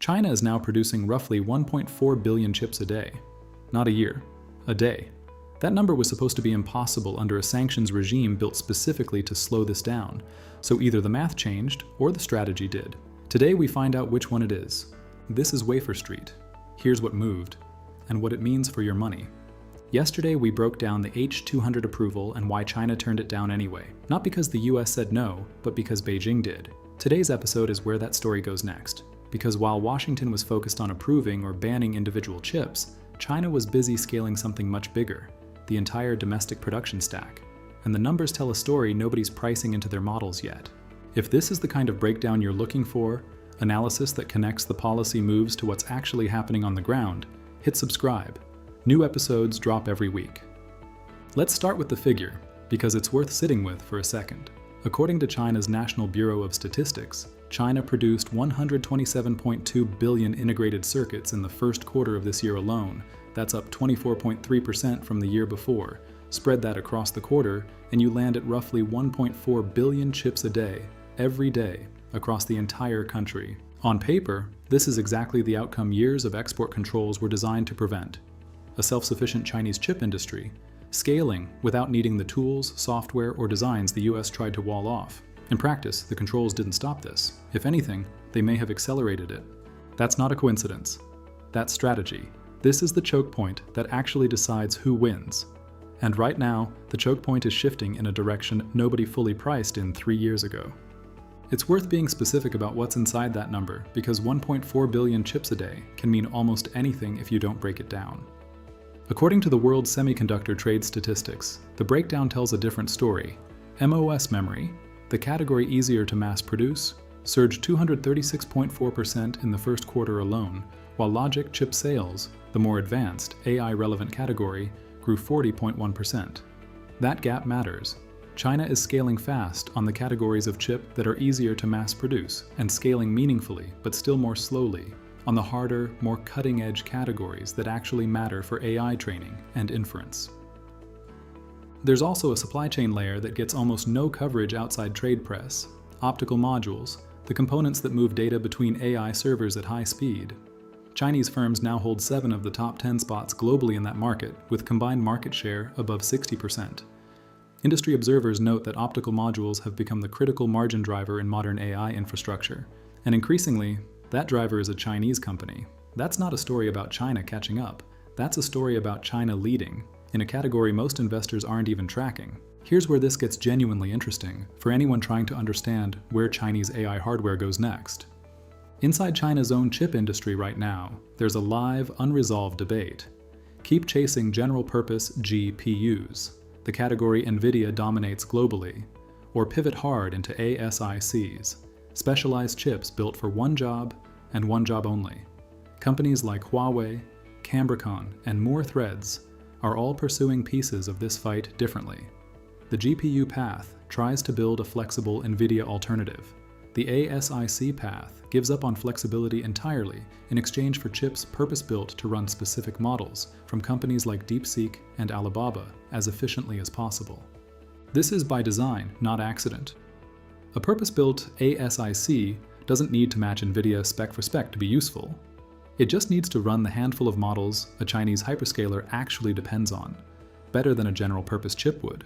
China is now producing roughly 1.4 billion chips a day. Not a year, a day. That number was supposed to be impossible under a sanctions regime built specifically to slow this down, so either the math changed or the strategy did. Today we find out which one it is. This is Wafer Street. Here's what moved, and what it means for your money. Yesterday we broke down the H200 approval and why China turned it down anyway. Not because the US said no, but because Beijing did. Today's episode is where that story goes next. Because while Washington was focused on approving or banning individual chips, China was busy scaling something much bigger, the entire domestic production stack. And the numbers tell a story nobody's pricing into their models yet. If this is the kind of breakdown you're looking for, analysis that connects the policy moves to what's actually happening on the ground, hit subscribe. New episodes drop every week. Let's start with the figure, because it's worth sitting with for a second. According to China's National Bureau of Statistics, China produced 127.2 billion integrated circuits in the first quarter of this year alone. That's up 24.3% from the year before. Spread that across the quarter, and you land at roughly 1.4 billion chips a day, every day, across the entire country. On paper, this is exactly the outcome years of export controls were designed to prevent. A self-sufficient Chinese chip industry, scaling without needing the tools, software, or designs the US tried to wall off. In practice, the controls didn't stop this. If anything, they may have accelerated it. That's not a coincidence. That's strategy. This is the choke point that actually decides who wins. And right now, the choke point is shifting in a direction nobody fully priced in 3 years ago. It's worth being specific about what's inside that number, because 1.4 billion chips a day can mean almost anything if you don't break it down. According to the world semiconductor trade statistics, the breakdown tells a different story. MOS memory, the category easier to mass produce, surged 236.4% in the first quarter alone, while logic chip sales, the more advanced, AI-relevant category, grew 40.1%. That gap matters. China is scaling fast on the categories of chip that are easier to mass produce, and scaling meaningfully, but still more slowly, on the harder, more cutting-edge categories that actually matter for AI training and inference. There's also a supply chain layer that gets almost no coverage outside trade press. Optical modules, the components that move data between AI servers at high speed. Chinese firms now hold 7 of the top 10 spots globally in that market, with combined market share above 60%. Industry observers note that optical modules have become the critical margin driver in modern AI infrastructure, and increasingly, that driver is a Chinese company. That's not a story about China catching up. That's a story about China leading, in a category most investors aren't even tracking. Here's where this gets genuinely interesting for anyone trying to understand where Chinese AI hardware goes next. Inside China's own chip industry right now, there's a live, unresolved debate. Keep chasing general-purpose GPUs, the category NVIDIA dominates globally, or pivot hard into ASICs, specialized chips built for one job and one job only. Companies like Huawei, Cambricon, and more threads are all pursuing pieces of this fight differently. The GPU path tries to build a flexible NVIDIA alternative. The ASIC path gives up on flexibility entirely in exchange for chips purpose-built to run specific models from companies like DeepSeek and Alibaba as efficiently as possible. This is by design, not accident. A purpose-built ASIC doesn't need to match NVIDIA spec for spec to be useful. It just needs to run the handful of models a Chinese hyperscaler actually depends on, better than a general-purpose chip would.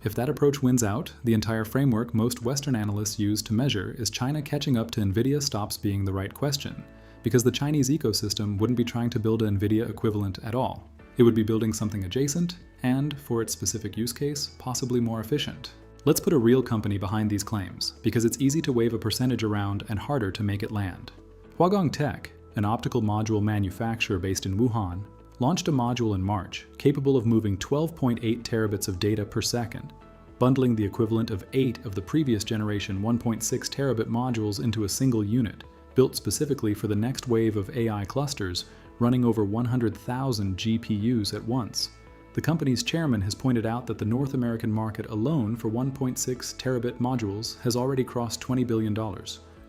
If that approach wins out, the entire framework most Western analysts use to measure is China catching up to NVIDIA stops being the right question, because the Chinese ecosystem wouldn't be trying to build an NVIDIA equivalent at all. It would be building something adjacent, and, for its specific use case, possibly more efficient. Let's put a real company behind these claims, because it's easy to wave a percentage around and harder to make it land. Huagong Tech, an optical module manufacturer based in Wuhan, launched a module in March capable of moving 12.8 terabits of data per second, bundling the equivalent of 8 of the previous generation 1.6 terabit modules into a single unit, built specifically for the next wave of AI clusters running over 100,000 GPUs at once. The company's chairman has pointed out that the North American market alone for 1.6 terabit modules has already crossed $20 billion,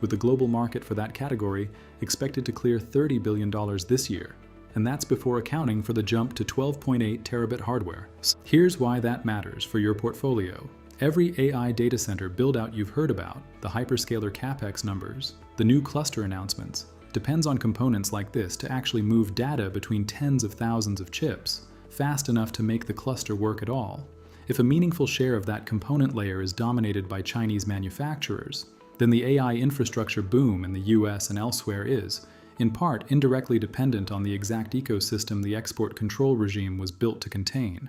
with the global market for that category expected to clear $30 billion this year. And that's before accounting for the jump to 12.8 terabit hardware. Here's why that matters for your portfolio. Every AI data center build-out you've heard about, the hyperscaler capex numbers, the new cluster announcements, depends on components like this to actually move data between tens of thousands of chips, fast enough to make the cluster work at all. If a meaningful share of that component layer is dominated by Chinese manufacturers, then the AI infrastructure boom in the US and elsewhere is, in part, indirectly dependent on the exact ecosystem the export control regime was built to contain.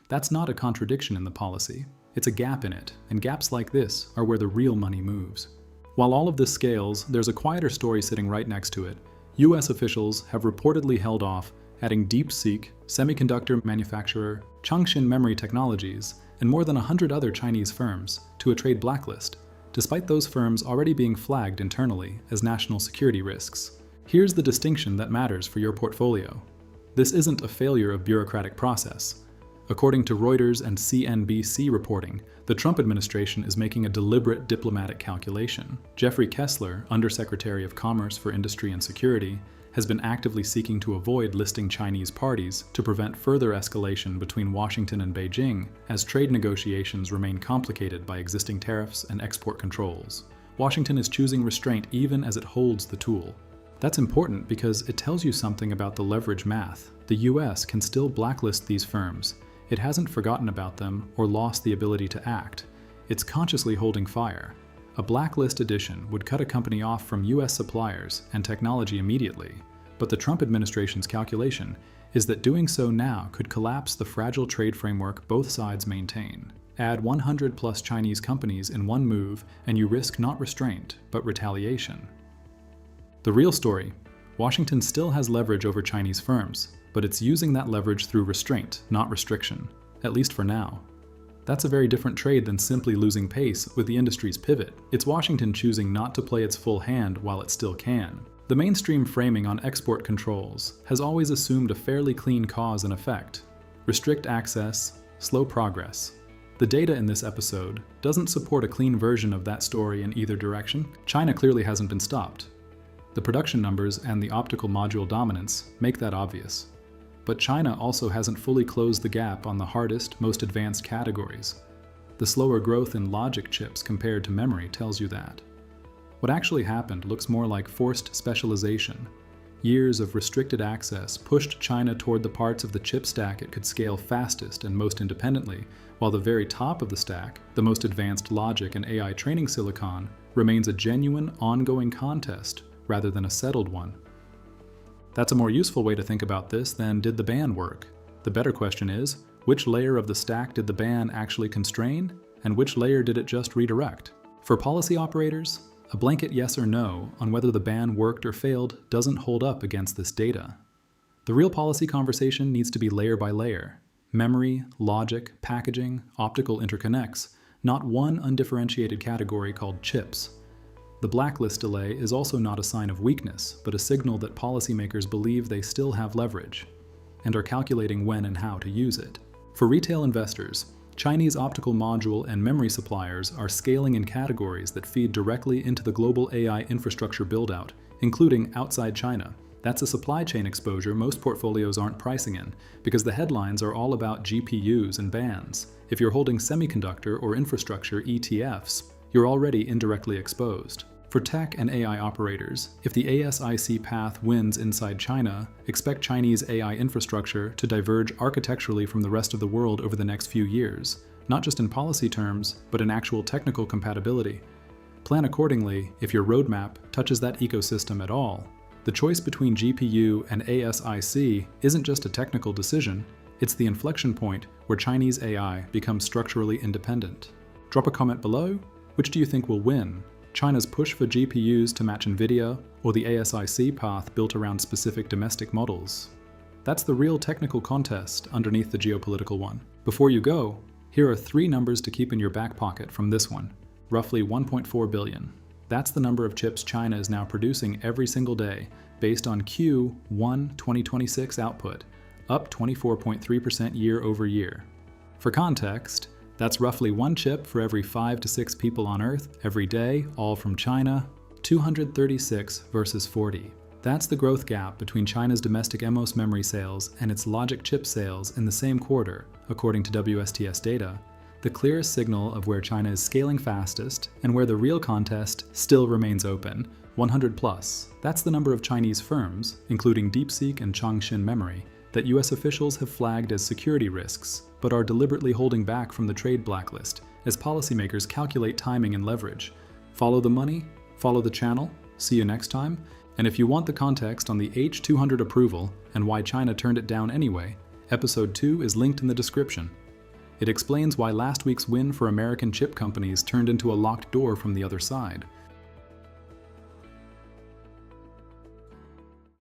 That's not a contradiction in the policy. It's a gap in it, and gaps like this are where the real money moves. While all of this scales, there's a quieter story sitting right next to it. US officials have reportedly held off adding DeepSeek, semiconductor manufacturer Changshin Memory Technologies, and more than 100 other Chinese firms to a trade blacklist, despite those firms already being flagged internally as national security risks. Here's the distinction that matters for your portfolio. This isn't a failure of bureaucratic process. According to Reuters and CNBC reporting, the Trump administration is making a deliberate diplomatic calculation. Jeffrey Kessler, Undersecretary of Commerce for Industry and Security, has been actively seeking to avoid listing Chinese parties to prevent further escalation between Washington and Beijing as trade negotiations remain complicated by existing tariffs and export controls. Washington is choosing restraint even as it holds the tool. That's important because it tells you something about the leverage math. The US can still blacklist these firms. It hasn't forgotten about them or lost the ability to act. It's consciously holding fire. A blacklist addition would cut a company off from US suppliers and technology immediately, but the Trump administration's calculation is that doing so now could collapse the fragile trade framework both sides maintain. Add 100 plus Chinese companies in one move and you risk not restraint, but retaliation. The real story: Washington still has leverage over Chinese firms, but it's using that leverage through restraint, not restriction, at least for now. That's a very different trade than simply losing pace with the industry's pivot. It's Washington choosing not to play its full hand while it still can. The mainstream framing on export controls has always assumed a fairly clean cause and effect: restrict access, slow progress. The data in this episode doesn't support a clean version of that story in either direction. China clearly hasn't been stopped. The production numbers and the optical module dominance make that obvious. But China also hasn't fully closed the gap on the hardest, most advanced categories. The slower growth in logic chips compared to memory tells you that. What actually happened looks more like forced specialization. Years of restricted access pushed China toward the parts of the chip stack it could scale fastest and most independently, while the very top of the stack, the most advanced logic and AI training silicon, remains a genuine, ongoing contest rather than a settled one. That's a more useful way to think about this than did the ban work. The better question is, which layer of the stack did the ban actually constrain, and which layer did it just redirect? For policy operators, a blanket yes or no on whether the ban worked or failed doesn't hold up against this data. The real policy conversation needs to be layer by layer: memory, logic, packaging, optical interconnects, not one undifferentiated category called chips. The blacklist delay is also not a sign of weakness, but a signal that policymakers believe they still have leverage and are calculating when and how to use it. For retail investors, Chinese optical module and memory suppliers are scaling in categories that feed directly into the global AI infrastructure build-out, including outside China. That's a supply chain exposure most portfolios aren't pricing in, because the headlines are all about GPUs and bans. If you're holding semiconductor or infrastructure ETFs, you're already indirectly exposed. For tech and AI operators, if the ASIC path wins inside China, expect Chinese AI infrastructure to diverge architecturally from the rest of the world over the next few years, not just in policy terms, but in actual technical compatibility. Plan accordingly if your roadmap touches that ecosystem at all. The choice between GPU and ASIC isn't just a technical decision, it's the inflection point where Chinese AI becomes structurally independent. Drop a comment below. Which do you think will win? China's push for GPUs to match NVIDIA, or the ASIC path built around specific domestic models? That's the real technical contest underneath the geopolitical one. Before you go, here are 3 numbers to keep in your back pocket from this one: roughly 1.4 billion. That's the number of chips China is now producing every single day, based on Q1 2026 output, up 24.3% year over year. For context, that's roughly 1 chip for every 5 to 6 people on Earth every day, all from China, 236 versus 40. That's the growth gap between China's domestic MOS memory sales and its logic chip sales in the same quarter, according to WSTS data, the clearest signal of where China is scaling fastest and where the real contest still remains open, 100 plus, that's the number of Chinese firms, including DeepSeek and Changshin Memory, that US officials have flagged as security risks, but are deliberately holding back from the trade blacklist as policymakers calculate timing and leverage. Follow the money, follow the channel, see you next time, and if you want the context on the H200 approval and why China turned it down anyway, Episode 2 is linked in the description. It explains why last week's win for American chip companies turned into a locked door from the other side.